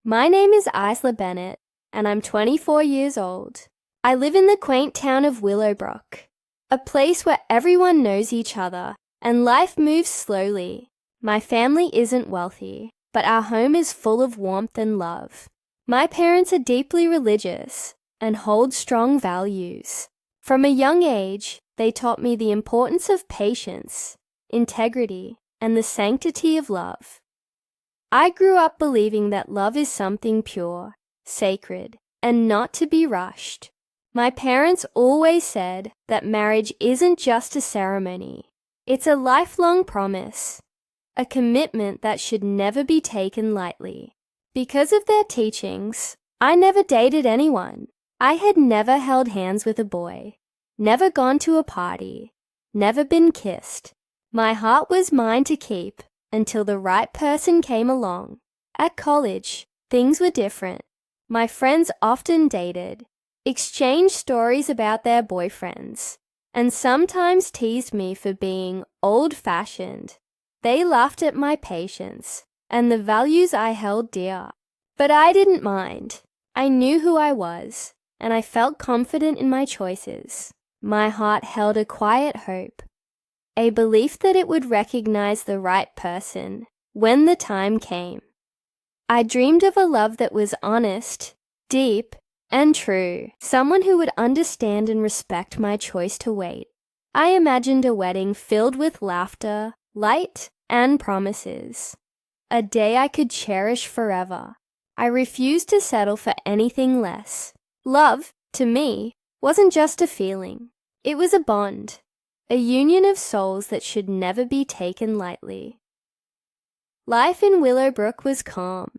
My name is Isla Bennett, and I'm 24 years old. I live in the quaint town of Willowbrook, a place where everyone knows each other and life moves slowly. My family isn't wealthy, but our home is full of warmth and love. My parents are deeply religious and hold strong values. From a young age, they taught me the importance of patience, integrity, and the sanctity of love. I grew up believing that love is something pure, sacred, and not to be rushed. My parents always said that marriage isn't just a ceremony. It's a lifelong promise, a commitment that should never be taken lightly. Because of their teachings, I never dated anyone. I had never held hands with a boy, never gone to a party, never been kissed. My heart was mine to keep until the right person came along. At college, things were different. My friends often dated, exchanged stories about their boyfriends, and sometimes teased me for being old-fashioned. They laughed at my patience and the values I held dear. But I didn't mind. I knew who I was, and I felt confident in my choices. My heart held a quiet hope, a belief that it would recognize the right person when the time came. I dreamed of a love that was honest, deep, and true, someone who would understand and respect my choice to wait. I imagined a wedding filled with laughter, light, and promises. A day I could cherish forever. I refused to settle for anything less. Love, to me, wasn't just a feeling. It was a bond. A union of souls that should never be taken lightly. Life in Willowbrook was calm.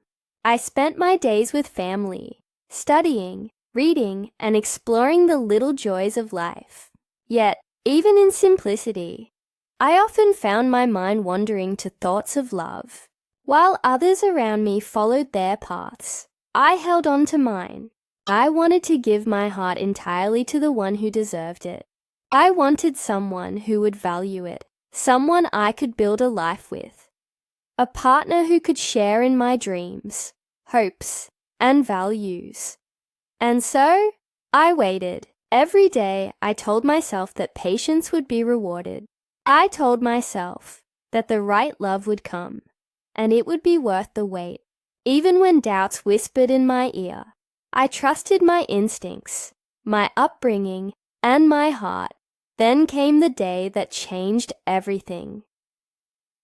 I spent my days with family, studying, reading, and exploring the little joys of life. Yet, even in simplicity, I often found my mind wandering to thoughts of love. While others around me followed their paths, I held on to mine. I wanted to give my heart entirely to the one who deserved it. I wanted someone who would value it, someone I could build a life with, a partner who could share in my dreams, hopes, and values. And so, I waited. Every day, I told myself that patience would be rewarded. I told myself that the right love would come, and it would be worth the wait. Even when doubts whispered in my ear, I trusted my instincts, my upbringing, and my heart. Then came the day that changed everything.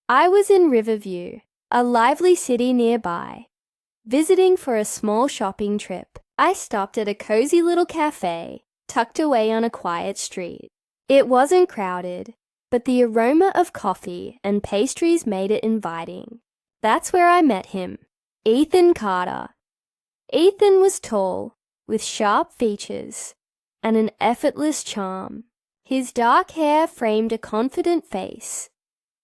I was in Riverview, a lively city nearby. Visiting for a small shopping trip, I stopped at a cozy little cafe tucked away on a quiet street. It wasn't crowded, but the aroma of coffee and pastries made it inviting. That's where I met him, Ethan Carter. Ethan was tall, with sharp features, and an effortless charm. His dark hair framed a confident face,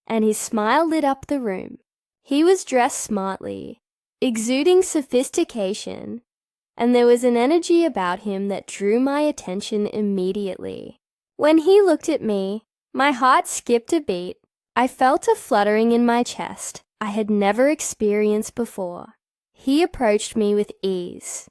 and his smile lit up the room. He was dressed smartly, exuding sophistication, and there was an energy about him that drew my attention immediately. When he looked at me, my heart skipped a beat. I felt a fluttering in my chest I had never experienced before. He approached me with ease,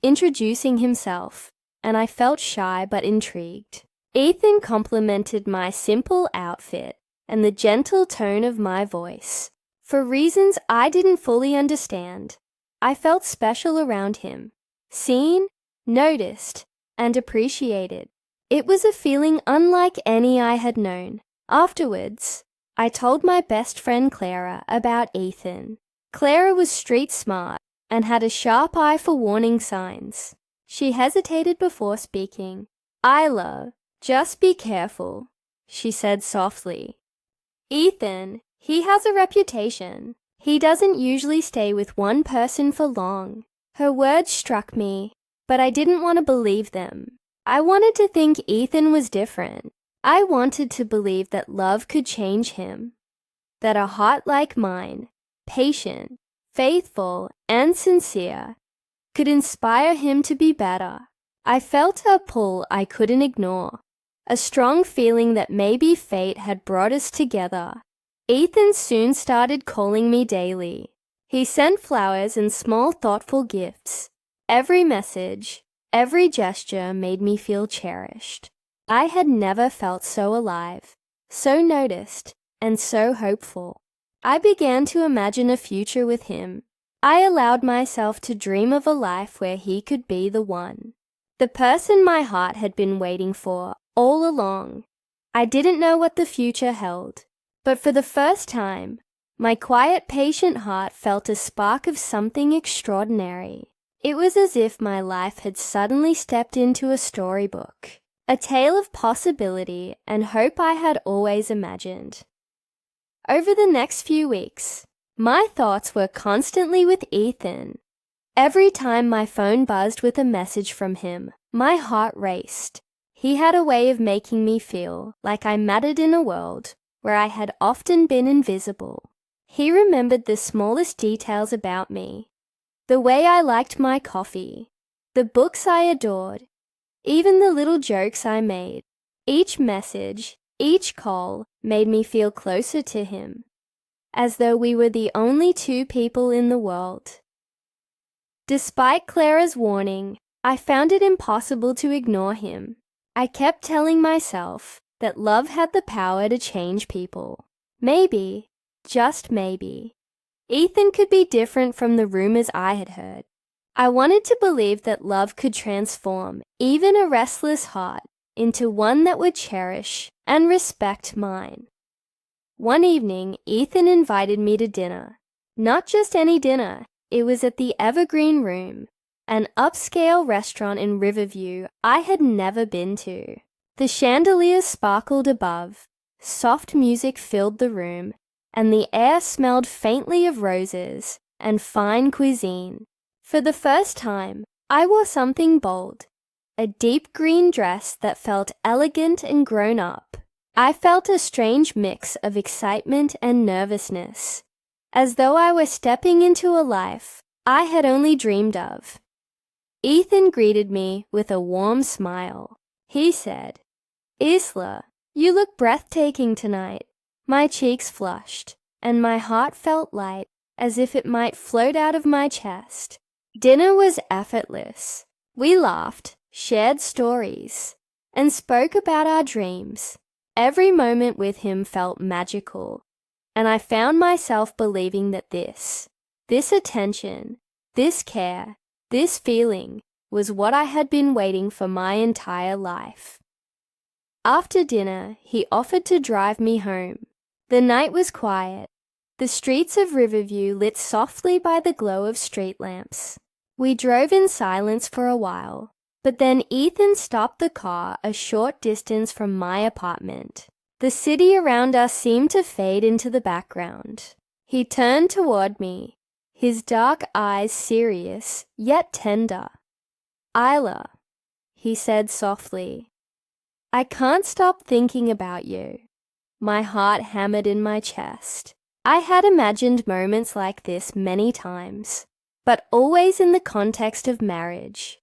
introducing himself, and I felt shy but intrigued. Ethan complimented my simple outfit and the gentle tone of my voice. For reasons I didn't fully understand, I felt special around him, seen, noticed, and appreciated. It was a feeling unlike any I had known. Afterwards, I told my best friend Clara about Ethan. Clara was street smart and had a sharp eye for warning signs. She hesitated before speaking. Isla, just be careful, she said softly. Ethan, he has a reputation. He doesn't usually stay with one person for long. Her words struck me, but I didn't want to believe them. I wanted to think Ethan was different. I wanted to believe that love could change him, that a heart like mine, patient, faithful, and sincere, could inspire him to be better. I felt a pull I couldn't ignore, a strong feeling that maybe fate had brought us together. Ethan soon started calling me daily, He sent flowers and small thoughtful gifts. Every message, every gesture made me feel cherished. I had never felt so alive, so noticed, and so hopeful. I began to imagine a future with him. I allowed myself to dream of a life where he could be the one, the person my heart had been waiting for all along. I didn't know what the future held, but for the first time, my quiet, patient heart felt a spark of something extraordinary. It was as if my life had suddenly stepped into a storybook, a tale of possibility and hope I had always imagined. Over the next few weeks, my thoughts were constantly with Ethan. Every time my phone buzzed with a message from him, my heart raced. He had a way of making me feel like I mattered in a world where I had often been invisible. He remembered the smallest details about me, the way I liked my coffee, the books I adored, even the little jokes I made. Each message, each call made me feel closer to him, as though we were the only two people in the world. Despite Clara's warning, I found it impossible to ignore him. I kept telling myself that love had the power to change people. Maybe, just maybe, Ethan could be different from the rumors I had heard. I wanted to believe that love could transform even a restless heart into one that would cherish and respect mine. One evening, Ethan invited me to dinner. Not just any dinner, it was at the Evergreen Room, an upscale restaurant in Riverview I had never been to. The chandeliers sparkled above, soft music filled the room, and the air smelled faintly of roses and fine cuisine. For the first time, I wore something bold, a deep green dress that felt elegant and grown up. I felt a strange mix of excitement and nervousness, as though I were stepping into a life I had only dreamed of. Ethan greeted me with a warm smile. He said, "Isla, you look breathtaking tonight." My cheeks flushed, and my heart felt light, as if it might float out of my chest. Dinner was effortless. We laughed, shared stories, and spoke about our dreams. Every moment with him felt magical, and I found myself believing that this attention, this care, this feeling was what I had been waiting for my entire life. After dinner, he offered to drive me home. The night was quiet, the streets of Riverview lit softly by the glow of street lamps. We drove in silence for a while, but then Ethan stopped the car a short distance from my apartment. The city around us seemed to fade into the background. He turned toward me, his dark eyes serious yet tender. "Isla," he said softly, "I can't stop thinking about you." My heart hammered in my chest. I had imagined moments like this many times, but always in the context of marriage,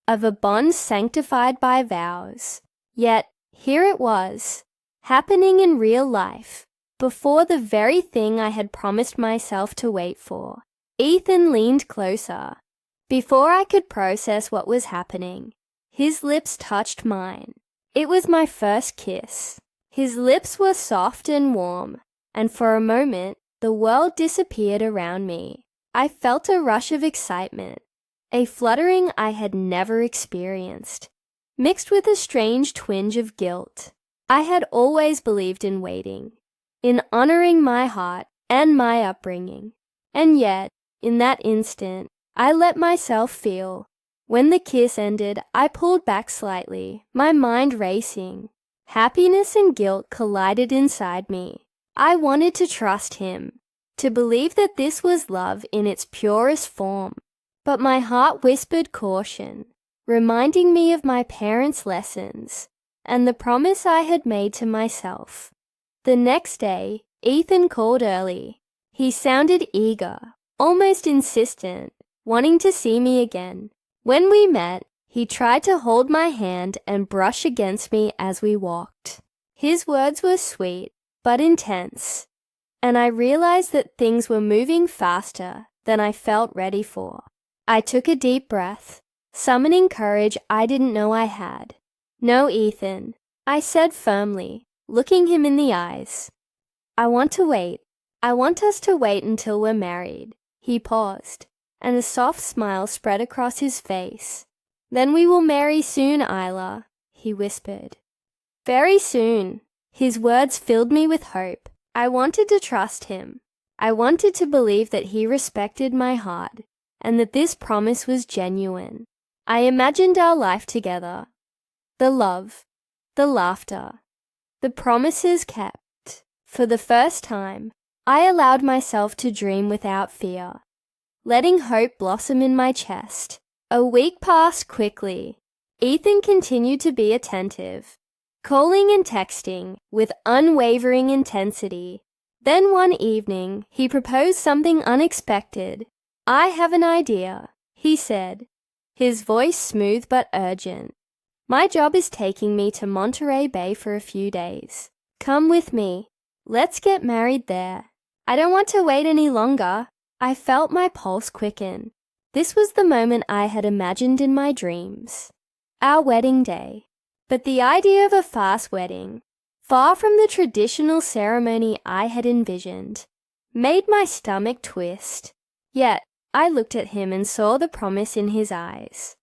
of a bond sanctified by vows. Yet here it was, happening in real life, before the very thing I had promised myself to wait for. Ethan leaned closer. Before I could process what was happening, his lips touched mine. It was my first kiss. His lips were soft and warm, and for a moment, the world disappeared around me. I felt a rush of excitement, a fluttering I had never experienced, mixed with a strange twinge of guilt. I had always believed in waiting, in honoring my heart and my upbringing, and yet, in that instant, I let myself feel. When the kiss ended, I pulled back slightly, my mind racing. Happiness and guilt collided inside me. I wanted to trust him, to believe that this was love in its purest form. But my heart whispered caution, reminding me of my parents' lessons and the promise I had made to myself. The next day, Ethan called early. He sounded eager, almost insistent, wanting to see me again. When we met, he tried to hold my hand and brush against me as we walked. His words were sweet, but intense, and I realized that things were moving faster than I felt ready for. I took a deep breath, summoning courage I didn't know I had. "No, Ethan," I said firmly, looking him in the eyes. "I want to wait. I want us to wait until we're married." He paused, and a soft smile spread across his face. "Then we will marry soon, Isla," he whispered. Very soon. His words filled me with hope. I wanted to trust him. I wanted to believe that he respected my heart and that this promise was genuine. I imagined our life together. The love, the laughter, the promises kept. For the first time, I allowed myself to dream without fear, letting hope blossom in my chest. A week passed quickly. Ethan continued to be attentive, calling and texting with unwavering intensity. Then one evening, he proposed something unexpected. "I have an idea," he said, his voice smooth but urgent. "My job is taking me to Monterey Bay for a few days. Come with me. Let's get married there." I don't want to wait any longer. I felt my pulse quicken. This was the moment I had imagined in my dreams. Our wedding day. But the idea of a fast wedding, far from the traditional ceremony I had envisioned, made my stomach twist. Yet, I looked at him and saw the promise in his eyes.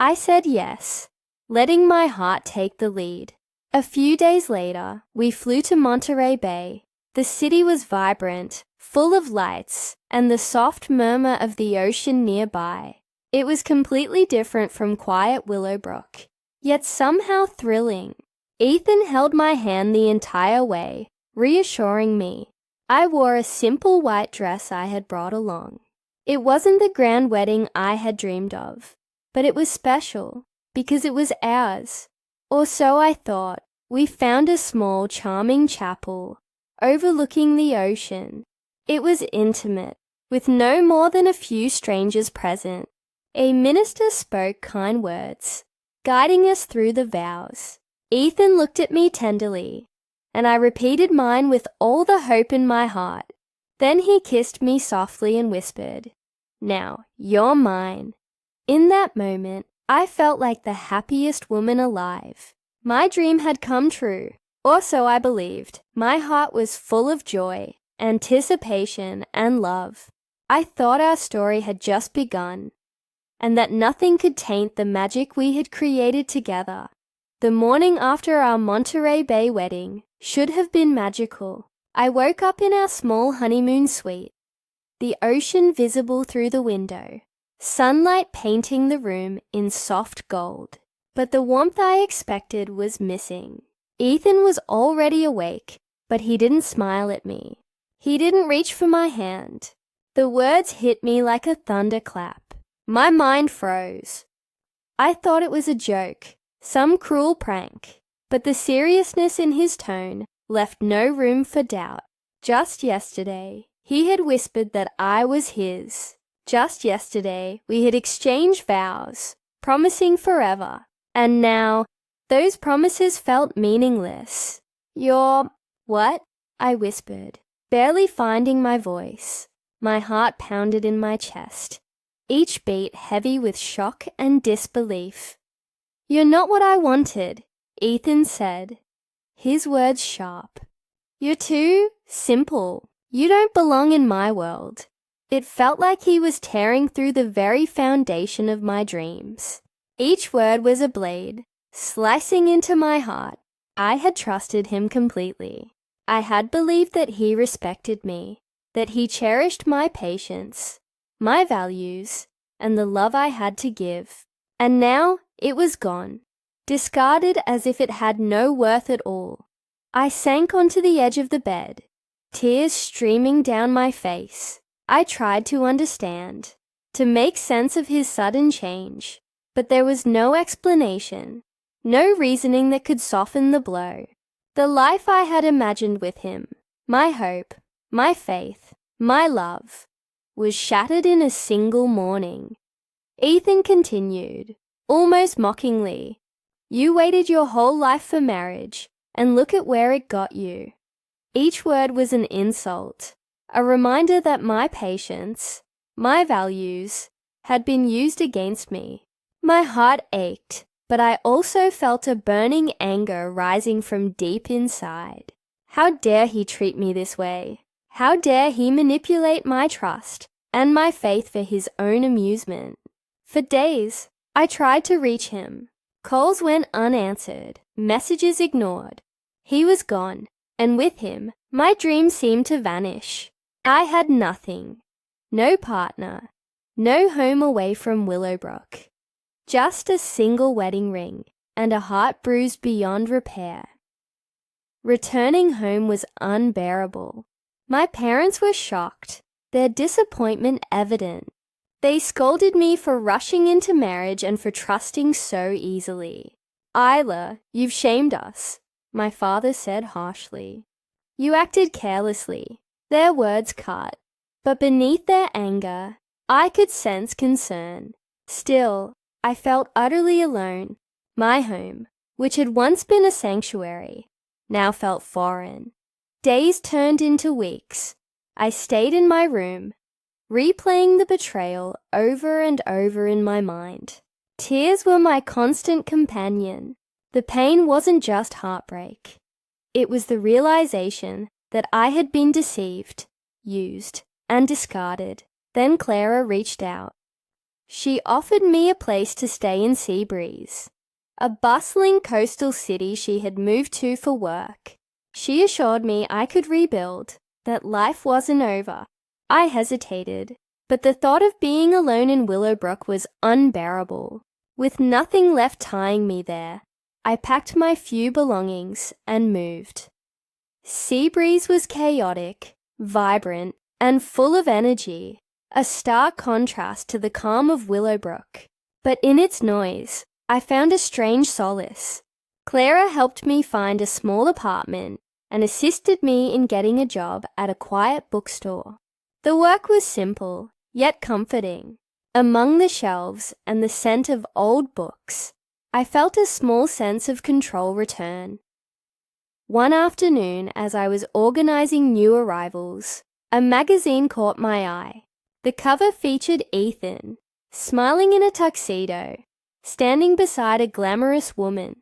I said yes, letting my heart take the lead. A few days later, we flew to Monterey Bay. The city was vibrant, full of lights, and the soft murmur of the ocean nearby. It was completely different from quiet Willowbrook, yet somehow thrilling. Ethan held my hand the entire way, reassuring me. I wore a simple white dress I had brought along. It wasn't the grand wedding I had dreamed of, but it was special because it was ours. Or so I thought. We found a small, charming chapel overlooking the ocean. It was intimate, with no more than a few strangers present. A minister spoke kind words, guiding us through the vows. Ethan looked at me tenderly, and I repeated mine with all the hope in my heart. Then he kissed me softly and whispered, "Now, you're mine." In that moment, I felt like the happiest woman alive. My dream had come true, or so I believed. My heart was full of joy, anticipation, and love. I thought our story had just begun, and that nothing could taint the magic we had created together. The morning after our Monterey Bay wedding should have been magical. I woke up in our small honeymoon suite, the ocean visible through the window, sunlight painting the room in soft gold. But the warmth I expected was missing. Ethan was already awake, but he didn't smile at me. He didn't reach for my hand. The words hit me like a thunderclap. My mind froze. I thought it was a joke, some cruel prank, but the seriousness in his tone left no room for doubt. Just yesterday, he had whispered that I was his. Just yesterday, we had exchanged vows, promising forever. And now, those promises felt meaningless. "You're what?" I whispered, barely finding my voice. My heart pounded in my chest, each beat heavy with shock and disbelief. "You're not what I wanted," Ethan said, his words sharp. "You're too simple. You don't belong in my world." It felt like he was tearing through the very foundation of my dreams. Each word was a blade, slicing into my heart. I had trusted him completely. I had believed that he respected me, that he cherished my patience, my values, and the love I had to give. And now it was gone, discarded as if it had no worth at all. I sank onto the edge of the bed, tears streaming down my face. I tried to understand, to make sense of his sudden change. But there was no explanation, no reasoning that could soften the blow. The life I had imagined with him, my hope, my faith, my love, was shattered in a single morning. Ethan continued, almost mockingly, "You waited your whole life for marriage, and look at where it got you." Each word was an insult, a reminder that my patience, my values, had been used against me. My heart ached, but I also felt a burning anger rising from deep inside. How dare he treat me this way? How dare he manipulate my trust and my faith for his own amusement? For days, I tried to reach him. Calls went unanswered, messages ignored. He was gone, and with him, my dreams seemed to vanish. I had nothing. No partner. No home away from Willowbrook. Just a single wedding ring and a heart bruised beyond repair. Returning home was unbearable. My parents were shocked, their disappointment evident. They scolded me for rushing into marriage and for trusting so easily. "Isla, you've shamed us," my father said harshly. "You acted carelessly." Their words cut, but beneath their anger, I could sense concern. Still, I felt utterly alone. My home, which had once been a sanctuary, now felt foreign. Days turned into weeks. I stayed in my room, replaying the betrayal over and over in my mind. Tears were my constant companion. The pain wasn't just heartbreak. It was the realization that I had been deceived, used, and discarded. Then Clara reached out. She offered me a place to stay in Seabreeze, a bustling coastal city she had moved to for work. She assured me I could rebuild, that life wasn't over. I hesitated, but the thought of being alone in Willowbrook was unbearable. With nothing left tying me there, I packed my few belongings and moved. Seabreeze was chaotic, vibrant, and full of energy, a stark contrast to the calm of Willowbrook. But in its noise, I found a strange solace. Clara helped me find a small apartment and assisted me in getting a job at a quiet bookstore. The work was simple, yet comforting. Among the shelves and the scent of old books, I felt a small sense of control return. One afternoon, as I was organizing new arrivals, a magazine caught my eye. The cover featured Ethan, smiling in a tuxedo, standing beside a glamorous woman.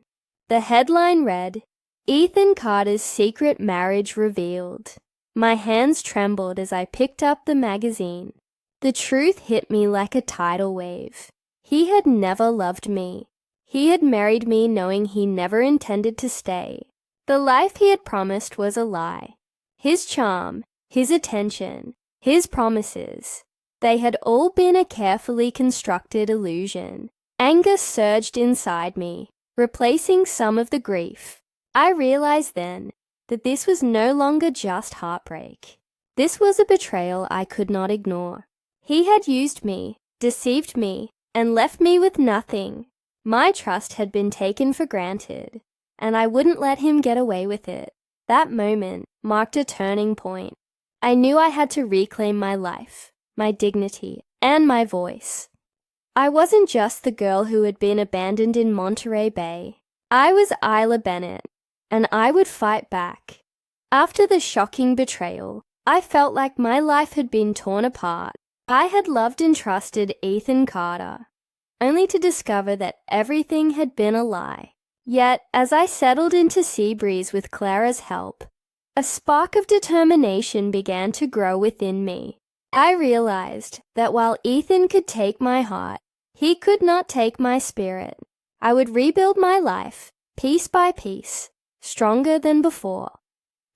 The headline read, "Ethan Carter's Secret Marriage Revealed." My hands trembled as I picked up the magazine. The truth hit me like a tidal wave. He had never loved me. He had married me knowing he never intended to stay. The life he had promised was a lie. His charm, his attention, his promises, they had all been a carefully constructed illusion. Anger surged inside me, replacing some of the grief. I realized then that this was no longer just heartbreak. This was a betrayal I could not ignore. He had used me, deceived me, and left me with nothing. My trust had been taken for granted, and I wouldn't let him get away with it. That moment marked a turning point. I knew I had to reclaim my life, my dignity, and my voice. I wasn't just the girl who had been abandoned in Monterey Bay. I was Isla Bennett, and I would fight back. After the shocking betrayal, I felt like my life had been torn apart. I had loved and trusted Ethan Carter, only to discover that everything had been a lie. Yet, as I settled into Seabreeze with Clara's help, a spark of determination began to grow within me. I realized that while Ethan could take my heart, he could not take my spirit. I would rebuild my life, piece by piece, stronger than before.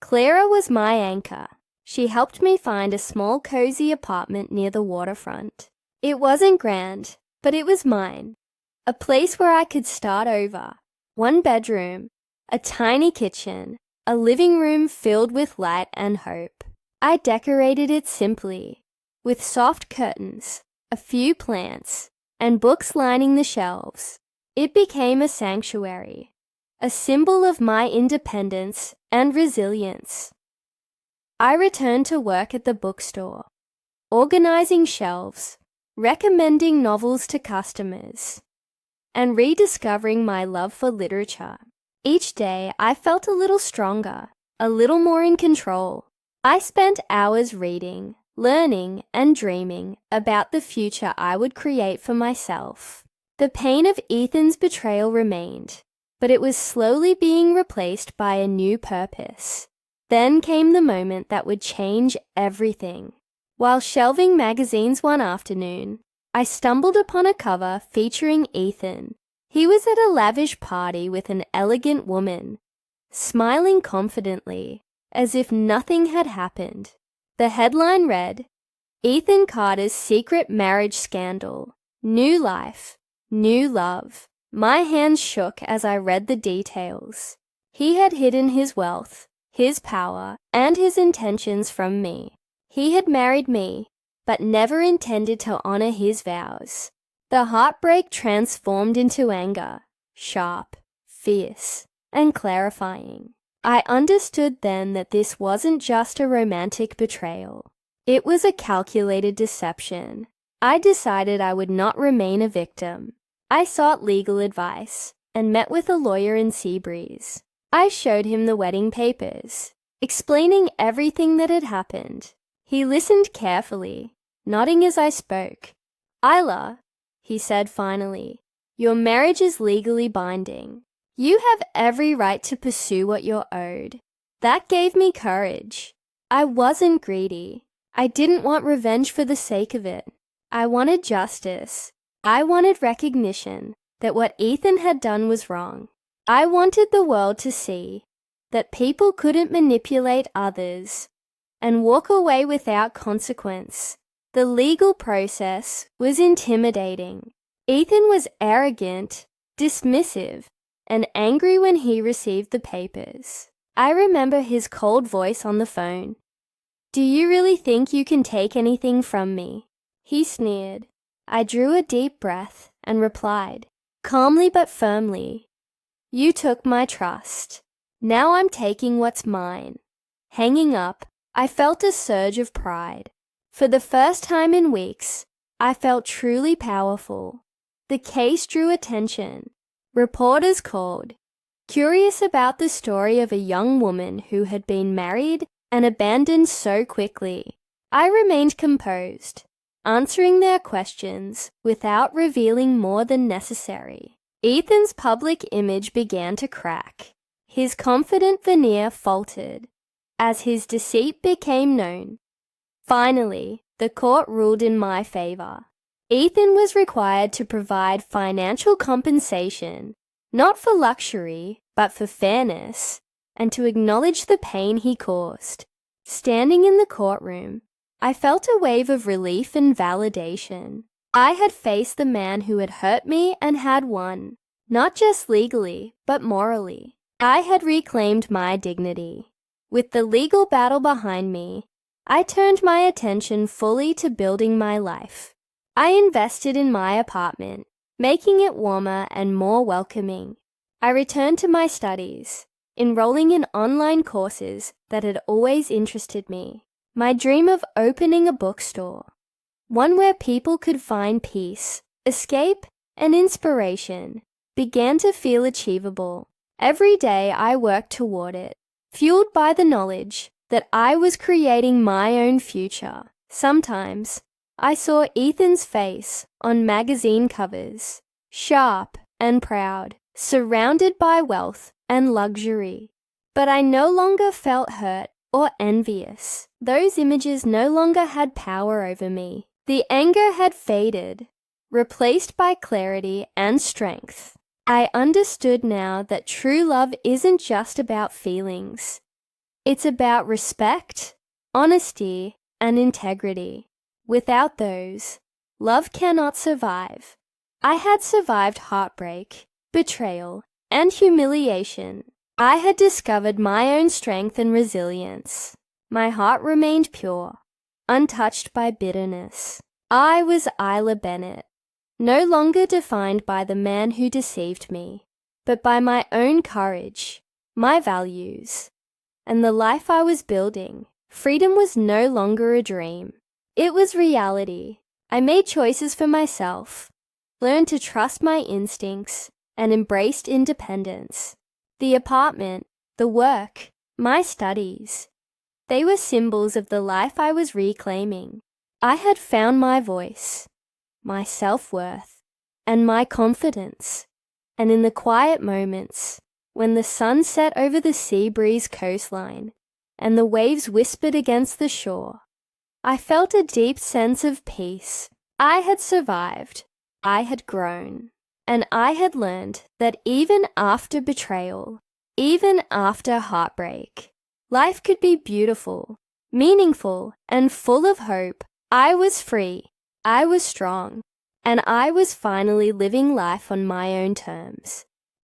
Clara was my anchor. She helped me find a small cozy apartment near the waterfront. It wasn't grand, but it was mine. A place where I could start over. One bedroom, a tiny kitchen, a living room filled with light and hope. I decorated it simply, with soft curtains, a few plants, and books lining the shelves. It became a sanctuary, a symbol of my independence and resilience. I returned to work at the bookstore, organizing shelves, recommending novels to customers, and rediscovering my love for literature. Each day, I felt a little stronger, a little more in control. I spent hours reading, learning and dreaming about the future I would create for myself. The pain of Ethan's betrayal remained, but it was slowly being replaced by a new purpose. Then came the moment that would change everything. While shelving magazines one afternoon, I stumbled upon a cover featuring Ethan. He was at a lavish party with an elegant woman, smiling confidently, as if nothing had happened. The headline read, "Ethan Carter's Secret Marriage Scandal. New Life, New Love." My hands shook as I read the details. He had hidden his wealth, his power, and his intentions from me. He had married me, but never intended to honor his vows. The heartbreak transformed into anger, sharp, fierce, and clarifying. I understood then that this wasn't just a romantic betrayal. It was a calculated deception. I decided I would not remain a victim. I sought legal advice and met with a lawyer in Seabreeze. I showed him the wedding papers, explaining everything that had happened. He listened carefully, nodding as I spoke. "Isla," he said finally, "your marriage is legally binding. You have every right to pursue what you're owed." That gave me courage. I wasn't greedy. I didn't want revenge for the sake of it. I wanted justice. I wanted recognition that what Ethan had done was wrong. I wanted the world to see that people couldn't manipulate others and walk away without consequence. The legal process was intimidating. Ethan was arrogant, dismissive, and angry when he received the papers. I remember his cold voice on the phone. "Do you really think you can take anything from me?" He sneered. I drew a deep breath and replied, calmly but firmly, "You took my trust. Now I'm taking what's mine." Hanging up, I felt a surge of pride. For the first time in weeks, I felt truly powerful. The case drew attention. Reporters called, curious about the story of a young woman who had been married and abandoned so quickly. I remained composed, answering their questions without revealing more than necessary. Ethan's public image began to crack. His confident veneer faltered as his deceit became known. Finally, the court ruled in my favor. Ethan was required to provide financial compensation, not for luxury, but for fairness, and to acknowledge the pain he caused. Standing in the courtroom, I felt a wave of relief and validation. I had faced the man who had hurt me and had won, not just legally, but morally. I had reclaimed my dignity. With the legal battle behind me, I turned my attention fully to building my life. I invested in my apartment, making it warmer and more welcoming. I returned to my studies, enrolling in online courses that had always interested me. My dream of opening a bookstore, one where people could find peace, escape, and inspiration, began to feel achievable. Every day I worked toward it, fueled by the knowledge that I was creating my own future. Sometimes I saw Ethan's face on magazine covers, sharp and proud, surrounded by wealth and luxury. But I no longer felt hurt or envious. Those images no longer had power over me. The anger had faded, replaced by clarity and strength. I understood now that true love isn't just about feelings. It's about respect, honesty, and integrity. Without those, love cannot survive. I had survived heartbreak, betrayal, and humiliation. I had discovered my own strength and resilience. My heart remained pure, untouched by bitterness. I was Isla Bennett, no longer defined by the man who deceived me, but by my own courage, my values, and the life I was building. Freedom was no longer a dream. It was reality. I made choices for myself, learned to trust my instincts, and embraced independence. The apartment, the work, my studies. They were symbols of the life I was reclaiming. I had found my voice, my self-worth, and my confidence. And in the quiet moments, when the sun set over the sea breeze coastline and the waves whispered against the shore, I felt a deep sense of peace. I had survived, I had grown, and I had learned that even after betrayal, even after heartbreak, life could be beautiful, meaningful, and full of hope. I was free, I was strong, and I was finally living life on my own terms.